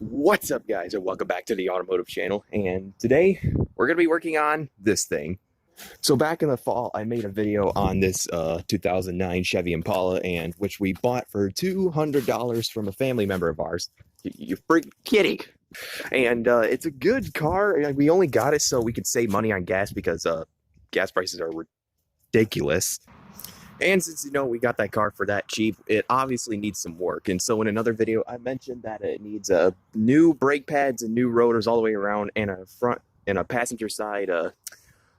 What's up, guys, and welcome back to the automotive channel. And today we're going to be working on this thing. So back in the fall, I made a video on this 2009 Chevy Impala, and which we bought for $200 from a family member of ours. You freaking kidding? And it's a good car. We only got it so we could save money on gas because gas prices are ridiculous. And since, we got that car for that cheap, it obviously needs some work. And so in another video, I mentioned that it needs new brake pads and new rotors all the way around, and a front and a passenger side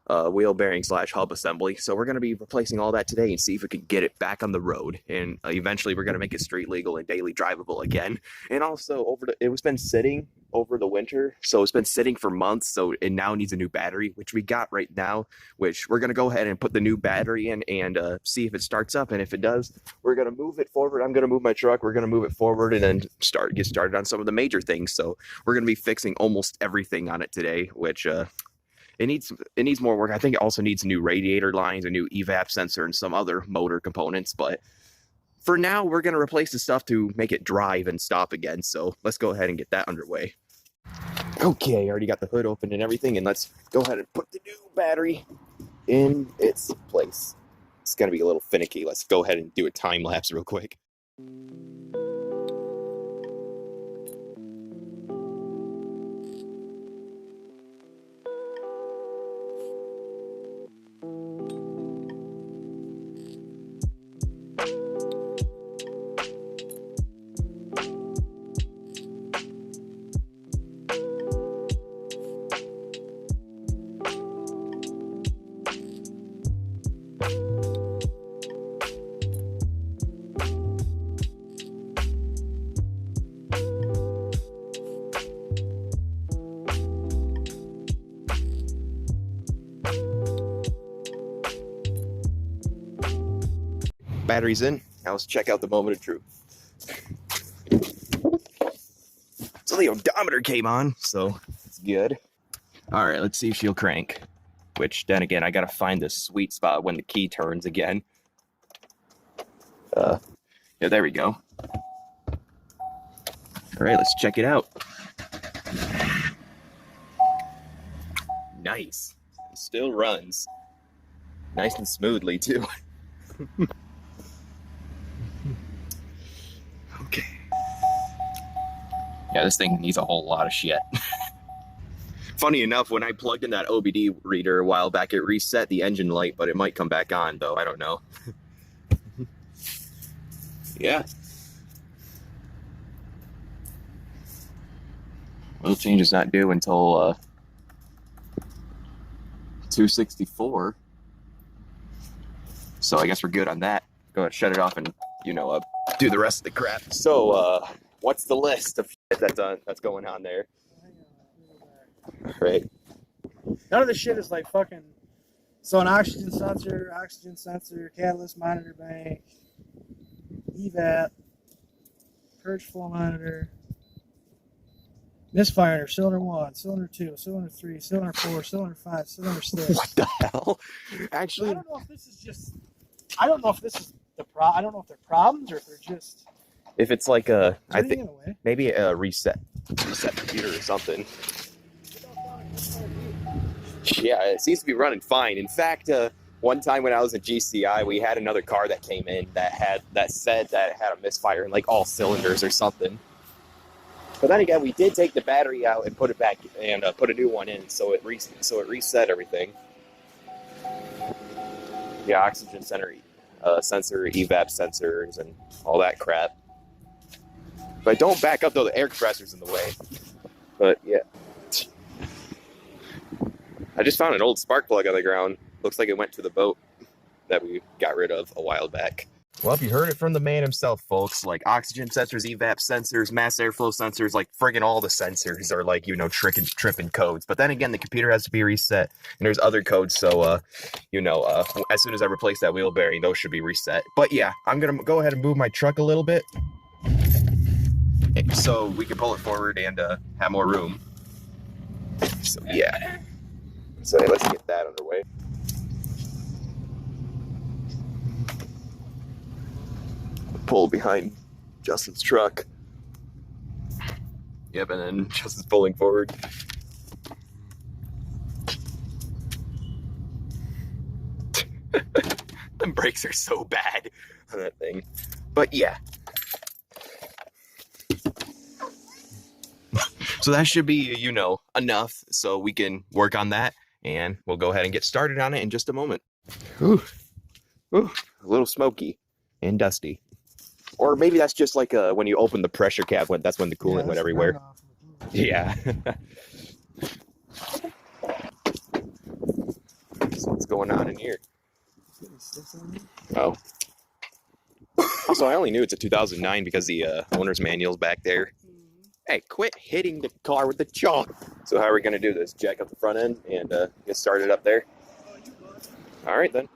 wheel bearing / hub assembly. So we're going to be replacing all that today and see if we can get it back on the road. And eventually we're going to make it street legal and daily drivable again. And also it's been sitting over the winter, so it's been sitting for months, so it now needs a new battery, which we got right now, which we're going to go ahead and put the new battery in and see if it starts up. And if it does, we're going to move it forward. I'm going to move my truck, we're going to move it forward, and then get started on some of the major things. So we're going to be fixing almost everything on it today, which it needs more work. I think it also needs new radiator lines, a new evap sensor, and some other motor components. But for now, we're going to replace the stuff to make it drive and stop again. So let's go ahead and get that underway. Okay, I already got the hood open and everything, and let's go ahead and put the new battery in its place. It's going to be a little finicky. Let's go ahead and do a time lapse real quick. Battery's in. Now let's check out the moment of truth. So the odometer came on, so it's good. All right, let's see if she'll crank. Which, then again, I gotta find the sweet spot when the key turns again. Yeah, there we go. All right, let's check it out. Nice. It still runs. Nice and smoothly, too. Okay. Yeah, this thing needs a whole lot of shit. Funny enough, when I plugged in that OBD reader a while back, it reset the engine light, but it might come back on, though. I don't know. Yeah. Oil change is not due until 264. So I guess we're good on that. Go ahead, shut it off, and do the rest of the crap. So what's the list of shit that's going on there? Right. None of the shit is like fucking. So an oxygen sensor, catalyst monitor bank, evap, purge flow monitor, misfire, cylinder 1, cylinder 2, cylinder 3, cylinder 4, cylinder 5, cylinder 6. What the hell? Actually, I don't know if this is just. I don't know if this is the problem. I don't know if they're problems or if they're just. If it's like I think maybe a reset computer or something. Yeah, it seems to be running fine. In fact, one time when I was at GCI, we had another car that came in that said that it had a misfire in like all cylinders or something. But then again, we did take the battery out and put it back and put a new one in, so it reset everything. The oxygen sensor, evap sensors, and all that crap. But don't back up though; the air compressor's in the way. But yeah. I just found an old spark plug on the ground. Looks like it went to the boat that we got rid of a while back. Well, if you heard it from the man himself, folks, like oxygen sensors, evap sensors, mass airflow sensors, like friggin' all the sensors are like, tripping codes. But then again, the computer has to be reset, and there's other codes. So, as soon as I replace that wheel bearing, those should be reset. But yeah, I'm going to go ahead and move my truck a little bit so we can pull it forward and have more room. So yeah. So let's get that underway. Pull behind Justin's truck. Yep, and then Justin's pulling forward. The brakes are so bad on that thing. But yeah. So that should be, you know, enough so we can work on that, and we'll go ahead and get started on it in just a moment. Ooh, ooh, a little smoky and dusty. Or maybe that's just like when you open the pressure cap, that's when the coolant went everywhere. Yeah. So what's going on in here? Oh. Also, I only knew it's a 2009 because the owner's manual's back there. Hey, quit hitting the car with the chalk. So how are we going to do this? Jack up the front end and get started up there? All right, then.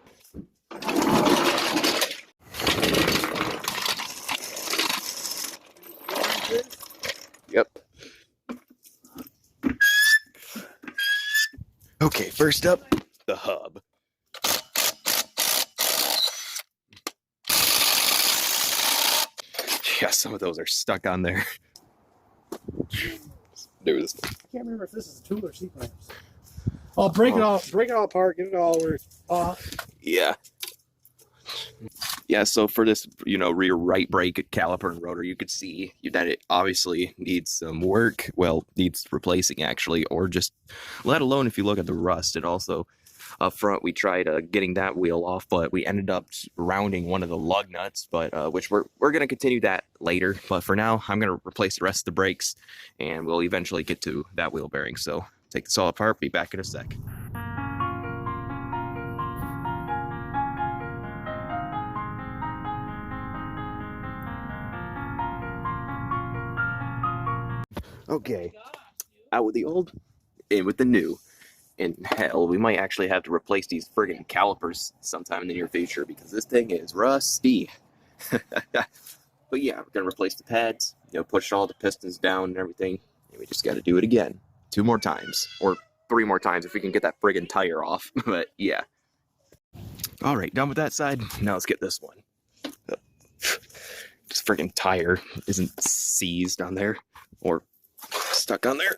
Yep. Okay, first up, the hub. Yeah, some of those are stuck on there. Do this. I can't remember if this is a tool or C-clamps. Oh, break it all apart, get it all off. Yeah. Yeah, so for this, you know, rear right brake caliper and rotor, you could see that it obviously needs some work. Well, needs replacing actually, or just let alone if you look at the rust. It also up front we tried getting that wheel off, but we ended up rounding one of the lug nuts, but which we're gonna continue that later. But for now, I'm gonna replace the rest of the brakes, and we'll eventually get to that wheel bearing. So take this all apart. Be back in a sec. Okay, out with the old, in with the new. And hell, we might actually have to replace these friggin' calipers sometime in the near future because this thing is rusty. But yeah, we're gonna replace the pads, you know, push all the pistons down and everything, and we just gotta do it again 2 more times, or 3 more times if we can get that friggin' tire off. But yeah. All right, done with that side. Now let's get this one. This friggin' tire isn't seized on there or stuck on there.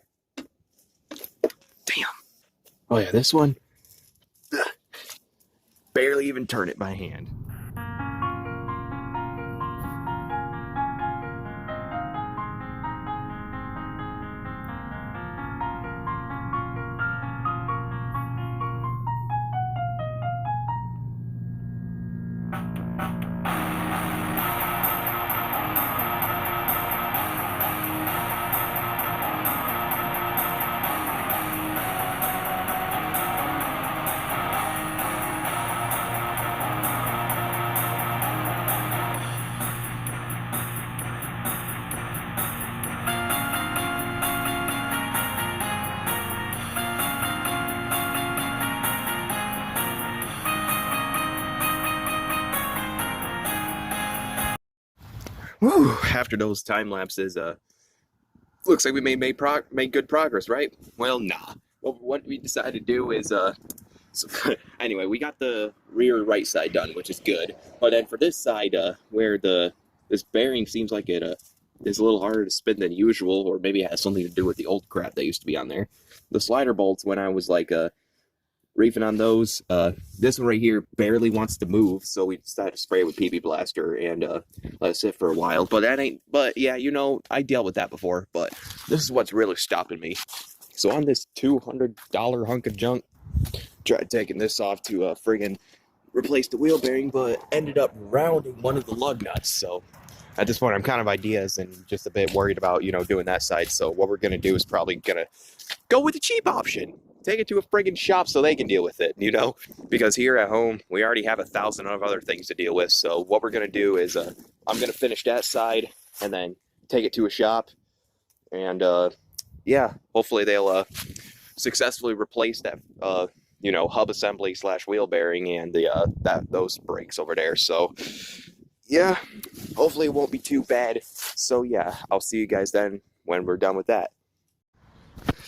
Damn. Oh yeah, this one. Ugh. Barely even turn it by hand. Woo! After those time lapses, looks like we made good progress, right? Well, nah. Well, what we decided to do is, so anyway, we got the rear right side done, which is good. But then for this side, where this bearing seems like it is a little harder to spin than usual, or maybe it has something to do with the old crap that used to be on there. The slider bolts, when I was like reefing on those, this one right here barely wants to move, so we decided to spray it with PB Blaster and let it sit for a while. But yeah, you know, I dealt with that before, but this is what's really stopping me. So on this $200 hunk of junk, tried taking this off to friggin' replace the wheel bearing, but ended up rounding one of the lug nuts. So at this point, I'm kind of ideas and just a bit worried about, you know, doing that side. So what we're gonna do is probably gonna go with the cheap option. Take it to a friggin' shop so they can deal with it, you know? Because here at home, we already have 1,000 of other things to deal with. So what we're gonna do is I'm gonna finish that side and then take it to a shop. And yeah, hopefully they'll successfully replace that, you know, hub assembly / wheel bearing and those brakes over there. So yeah, hopefully it won't be too bad. So yeah, I'll see you guys then when we're done with that.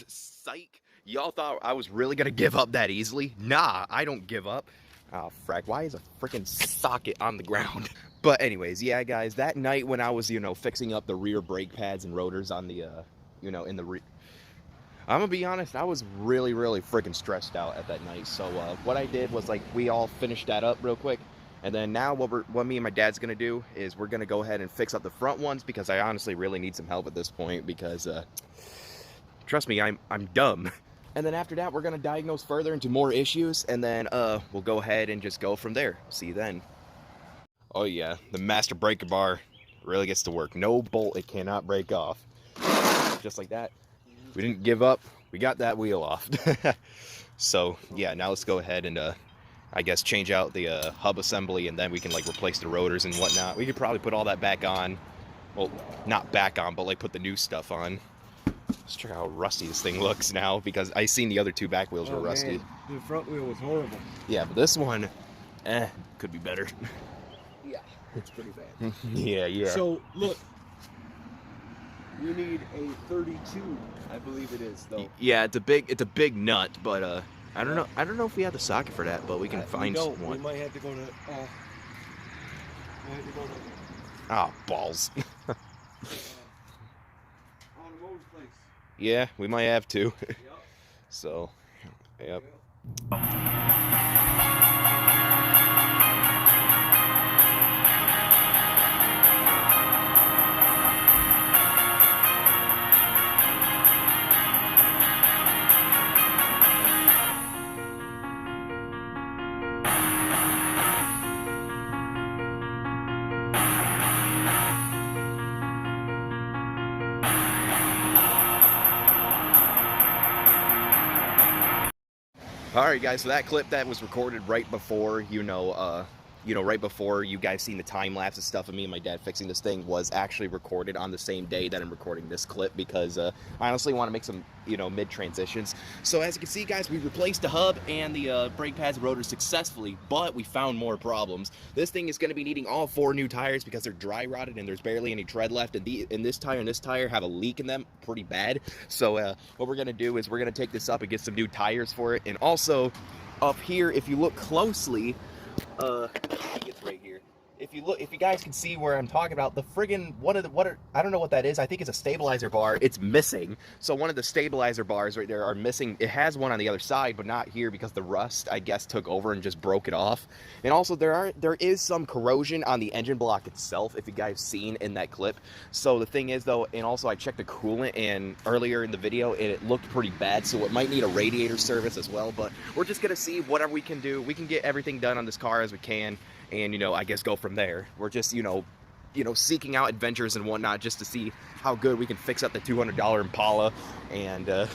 Psych. Y'all thought I was really gonna give up that easily? Nah, I don't give up. Oh, frack, why is a freaking socket on the ground? But anyways, yeah, guys, that night when I was, you know, fixing up the rear brake pads and rotors on the you know, I'm gonna be honest, I was really freaking stressed out at that night. So what I did was, like, we all finished that up real quick, and then now what me and my dad's gonna do is we're gonna go ahead and fix up the front ones, because I honestly really need some help at this point, because trust me, I'm dumb. And then after that, we're gonna diagnose further into more issues, and then we'll go ahead and just go from there. See you then. Oh yeah, the master breaker bar really gets to work. No bolt, it cannot break off. Just like that. We didn't give up. We got that wheel off. So yeah, now let's go ahead and I guess change out the hub assembly, and then we can, like, replace the rotors and whatnot. We could probably put all that back on. Well, not back on, but, like, put the new stuff on. Let's check out how rusty this thing looks now, because I seen the other two back wheels were rusty. Man, the front wheel was horrible. Yeah, but this one, could be better. Yeah, it's pretty bad. Yeah. So look, you need a 32, I believe it is, though. Yeah, it's a big nut, but I don't know if we have the socket for that, but we can find one. We might have to go to. Ah, balls. Automotive place. Yeah, we might have to. Yep. So, yep. Alright guys, so that clip that was recorded right before, right before you guys seen the time lapse and stuff of me and my dad fixing this thing, was actually recorded on the same day that I'm recording this clip, because I honestly want to make some, mid transitions. So as you can see guys, we replaced the hub and the brake pads and rotors successfully, but we found more problems. This thing is going to be needing all 4 new tires because they're dry rotted and there's barely any tread left, and this tire have a leak in them pretty bad. So what we're going to do is we're going to take this up and get some new tires for it. And also up here, if you look closely, it's right here. If you guys can see where I'm talking about, the friggin' I don't know what that is. I think it's a stabilizer bar. It's missing. So one of the stabilizer bars right there are missing. It has one on the other side, but not here, because the rust, I guess, took over and just broke it off. And also there is some corrosion on the engine block itself, if you guys seen in that clip. So the thing is though, and also I checked the coolant and earlier in the video, and it looked pretty bad, so it might need a radiator service as well. But we're just gonna see whatever we can do. We can get everything done on this car as we can, and I guess go from there. We're just seeking out adventures and whatnot, just to see how good we can fix up the $200 Impala. And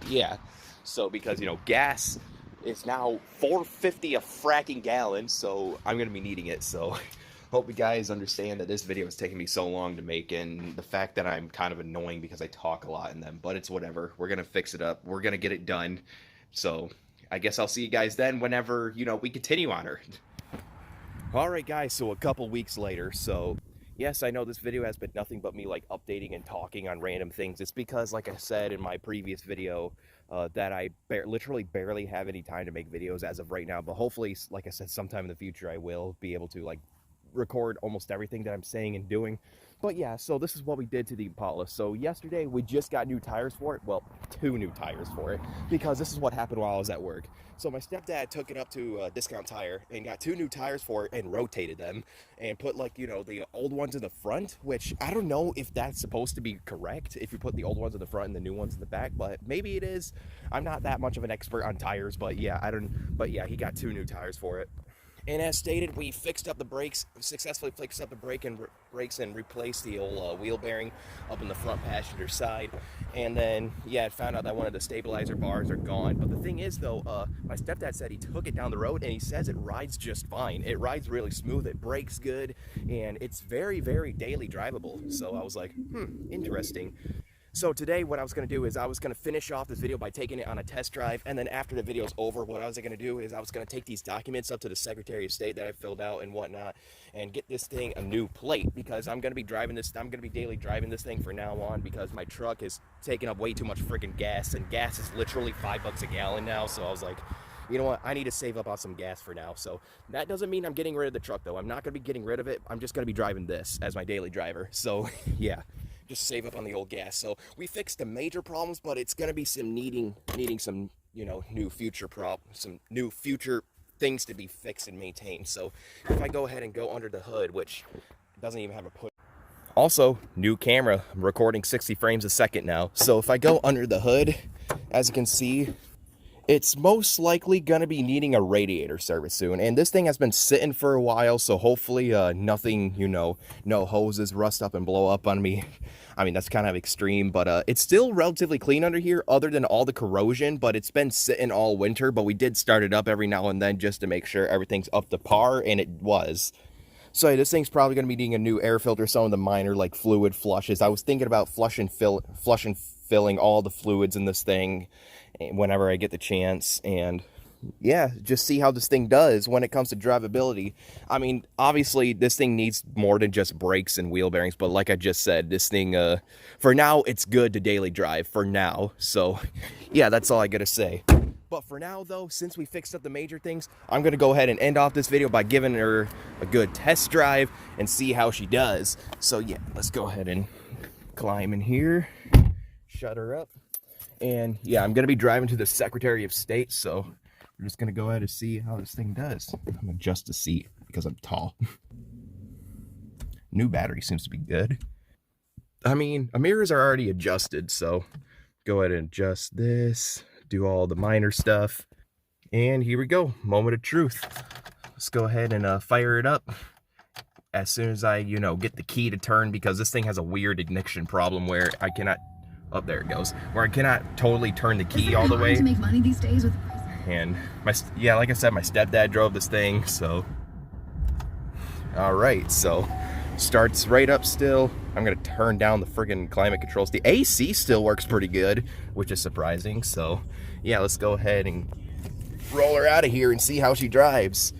yeah, so because gas is now $4.50 a fracking gallon, so I'm gonna be needing it. So hope you guys understand that this video is taking me so long to make, and the fact that I'm kind of annoying because I talk a lot in them, but it's whatever. We're gonna fix it up, we're gonna get it done. So I guess I'll see you guys then, whenever we continue on her. Alright guys, so a couple weeks later. So yes, I know this video has been nothing but me, like, updating and talking on random things. It's because, like I said in my previous video, that I literally barely have any time to make videos as of right now. But hopefully, like I said, sometime in the future I will be able to, like, record almost everything that I'm saying and doing. But yeah, so this is what we did to the Impala. So yesterday we just got new tires for it. Well, 2 new tires for it, because this is what happened while I was at work. So my stepdad took it up to Discount Tire and got 2 new tires for it and rotated them and put, like, the old ones in the front, which I don't know if that's supposed to be correct, if you put the old ones in the front and the new ones in the back, but maybe it is. I'm not that much of an expert on tires, but yeah, he got 2 new tires for it. And as stated, we fixed up the brakes, successfully fixed up the brakes and replaced the old wheel bearing up in the front passenger side. And then, yeah, I found out that one of the stabilizer bars are gone. But the thing is, though, my stepdad said he took it down the road, and he says it rides just fine. It rides really smooth, it brakes good, and it's very, very daily drivable. So I was like, interesting. So today what I was going to do is I was going to finish off this video by taking it on a test drive, and then after the video's over, what I was going to do is I was going to take these documents up to the Secretary of State that I filled out and whatnot, and get this thing a new plate, because I'm going to be daily driving this thing from now on, because my truck is taking up way too much freaking gas, and gas is literally $5 a gallon now. So I was like, you know what, I need to save up on some gas for now. So that doesn't mean I'm getting rid of the truck, though. I'm not going to be getting rid of it. I'm just going to be driving this as my daily driver. So yeah. just save up on the old gas. So we fixed the major problems, but it's gonna be some needing some, you know, new future things to be fixed and maintained. So if I go ahead and go under the hood, which doesn't even have a push. Also, new camera. I'm recording 60 frames a second now. So if I go under the hood, as you can see, it's most likely gonna be needing a radiator service soon. And this thing has been sitting for a while, so hopefully nothing, you know, no hoses rust up and blow up on me. I mean, that's kind of extreme, but it's still relatively clean under here other than all the corrosion, but it's been sitting all winter. But we did start it up every now and then just to make sure everything's up to par, and it was. So yeah, this thing's probably going to be needing a new air filter, some of the minor like fluid flushes. I was thinking about filling all the fluids in this thing whenever I get the chance, and yeah, just see how this thing does when it comes to drivability. I mean, obviously this thing needs more than just brakes and wheel bearings, but like I just said, this thing for now it's good to daily drive for now. So yeah, that's all I gotta say. But for now though, since we fixed up the major things, I'm gonna go ahead and end off this video by giving her a good test drive and see how she does. So yeah, let's go ahead and climb in here, shut her up, and yeah, I'm gonna be driving to the Secretary of State, so we're just gonna go ahead and see how this thing does. I'm gonna adjust the seat because I'm tall. New battery seems to be good. I mean, our mirrors are already adjusted, so go ahead and adjust this, do all the minor stuff, and here we go, moment of truth. Let's go ahead and fire it up as soon as I, you know, get the key to turn, because this thing has a weird ignition problem where I cannot, oh, there it goes, where I cannot totally turn the key all the way. To make money these days with. And yeah, like I said, my stepdad drove this thing, so all right, so starts right up still. I'm gonna turn down the friggin' climate controls. The AC still works pretty good, which is surprising. So yeah, let's go ahead and roll her out of here and see how she drives.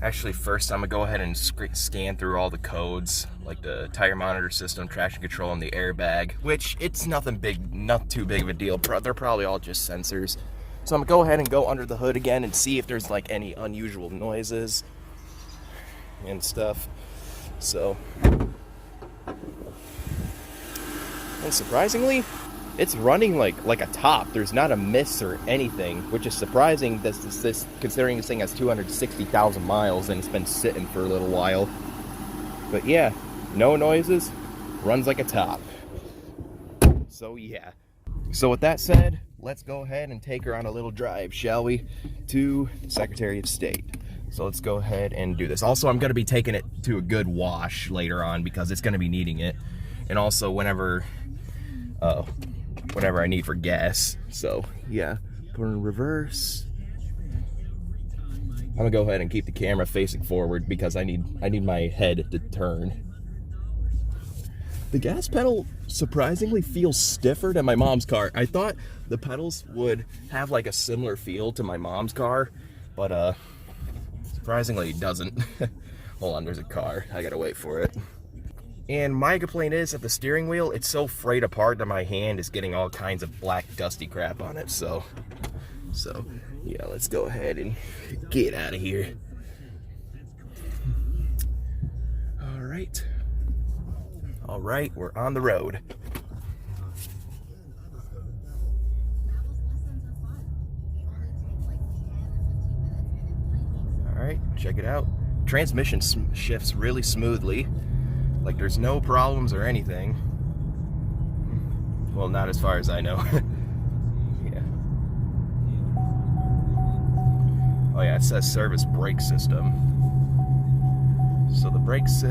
Actually, first I'm gonna go ahead and scan through all the codes, like the tire monitor system, traction control, and the airbag, which it's nothing big, not too big of a deal. They're probably all just sensors. So I'm gonna go ahead and go under the hood again and see if there's like any unusual noises and stuff. So, and surprisingly, it's running like a top. There's not a miss or anything, which is surprising. This considering this thing has 260,000 miles and it's been sitting for a little while. But yeah, no noises, runs like a top. So yeah. So with that said, let's go ahead and take her on a little drive, shall we, to Secretary of State. So let's go ahead and do this. Also, I'm going to be taking it to a good wash later on because it's going to be needing it. And also whenever I need for gas. So yeah, put her in reverse. I'm going to go ahead and keep the camera facing forward because I need my head to turn. The gas pedal surprisingly feels stiffer than my mom's car. I thought the pedals would have like a similar feel to my mom's car, but surprisingly it doesn't. Hold on, there's a car. I gotta wait for it. And my complaint is that the steering wheel, it's so frayed apart that my hand is getting all kinds of black dusty crap on it. So yeah, let's go ahead and get out of here. All right, we're on the road. All right, check it out. Transmission shifts really smoothly. Like there's no problems or anything. Well, not as far as I know. Yeah. Oh yeah, it says service brake system. So the brakes,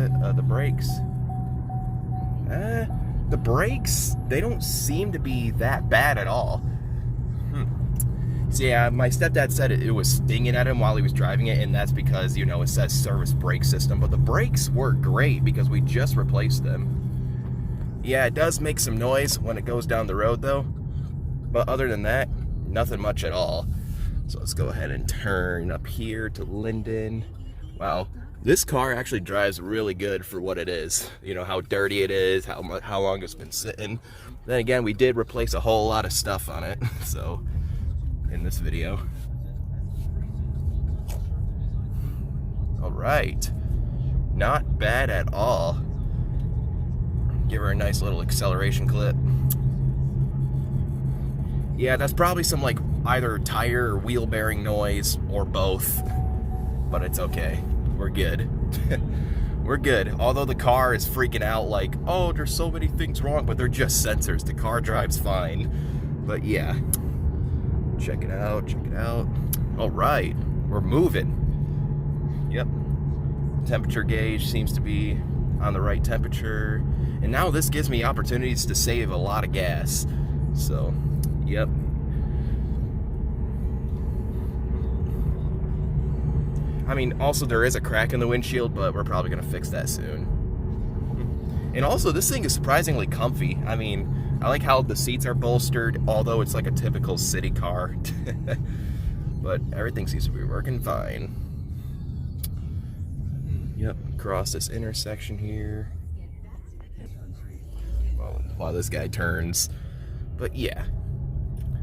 they don't seem to be that bad at all. So yeah, my stepdad said it was stinging at him while he was driving it, and that's because, you know, it says service brake system, but the brakes work great because we just replaced them. Yeah, it does make some noise when it goes down the road though, but other than that, nothing much at all. So let's go ahead and turn up here to Linden. Wow. This car actually drives really good for what it is. You know, how dirty it is, how long it's been sitting. Then again, we did replace a whole lot of stuff on it, so, in this video. All right. Not bad at all. Give her a nice little acceleration clip. Yeah, that's probably some like either tire or wheel bearing noise or both, but it's okay. We're good. We're good. Although the car is freaking out like, oh, there's so many things wrong, but they're just sensors. The car drives fine. But yeah, check it out, check it out. All right, we're moving. Yep. Temperature gauge seems to be on the right temperature. And now this gives me opportunities to save a lot of gas. So, yep. I mean, also there is a crack in the windshield, but we're probably gonna fix that soon. And also, this thing is surprisingly comfy. I mean, I like how the seats are bolstered, although it's like a typical city car. But everything seems to be working fine. Yep, cross this intersection here. Well, while this guy turns. But yeah,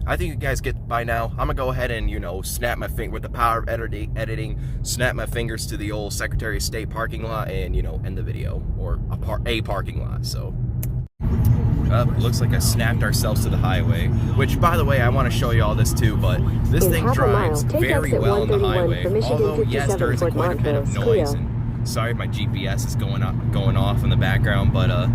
I think you guys get by now. I'm gonna go ahead and, you know, snap my finger with the power of editing, snap my fingers to the old Secretary of State parking lot and, you know, end the video, or a parking lot. So looks like I snapped ourselves to the highway, which, by the way, I want to show you all this too, but this thing drives very well on the highway, although yes, there is quite a bit of noise, and sorry my GPS is going off in the background, but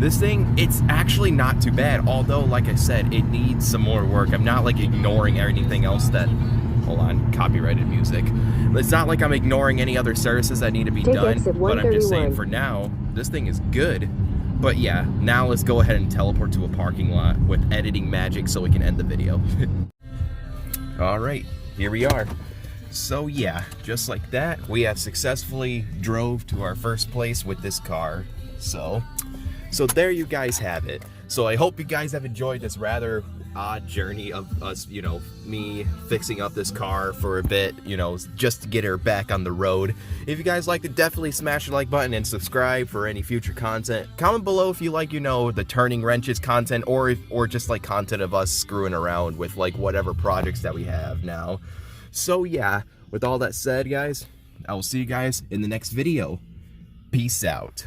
this thing, it's actually not too bad, although like I said, it needs some more work. I'm not like ignoring anything else that, hold on, copyrighted music. It's not like I'm ignoring any other services that need to be done, but I'm just saying for now, this thing is good. But yeah, now let's go ahead and teleport to a parking lot with editing magic so we can end the video. All right, here we are. So yeah, just like that, we have successfully drove to our first place with this car. So there you guys have it. So I hope you guys have enjoyed this rather odd journey of us, you know, me fixing up this car for a bit, you know, just to get her back on the road. If you guys liked it, definitely smash the like button and subscribe for any future content. Comment below if you like, you know, the turning wrenches content, or just like content of us screwing around with like whatever projects that we have now. So yeah, with all that said, guys, I will see you guys in the next video. Peace out.